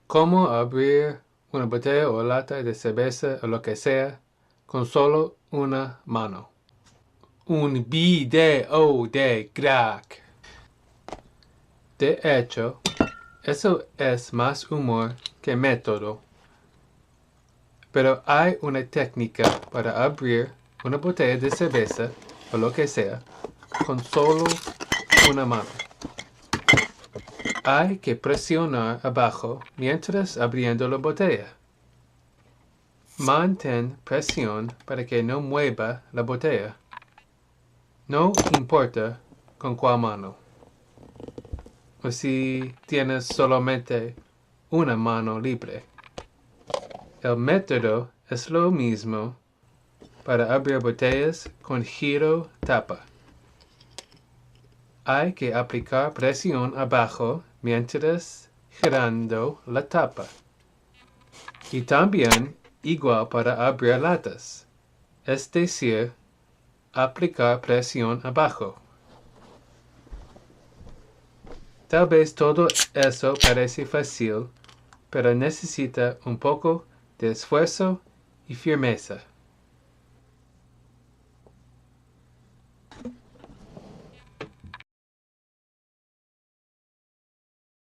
Cómo abrir una botella o lata de cerveza o lo que sea con solo una mano. Un Vídeo Degrak. De hecho, eso es más humor que método. Pero hay una técnica para abrir una botella de cerveza o lo que sea con solo una mano. Hay que presionar abajo mientras abriendo la botella. Mantén presión para que no mueva la botella. No importa con cuál mano. O si tienes solamente una mano libre. El método es lo mismo para abrir botellas con giro tapa. Hay que aplicar presión abajo mientras girando la tapa. Y también igual para abrir latas, es decir, aplicar presión abajo. Tal vez todo eso parece fácil, pero necesita un poco de esfuerzo y firmeza.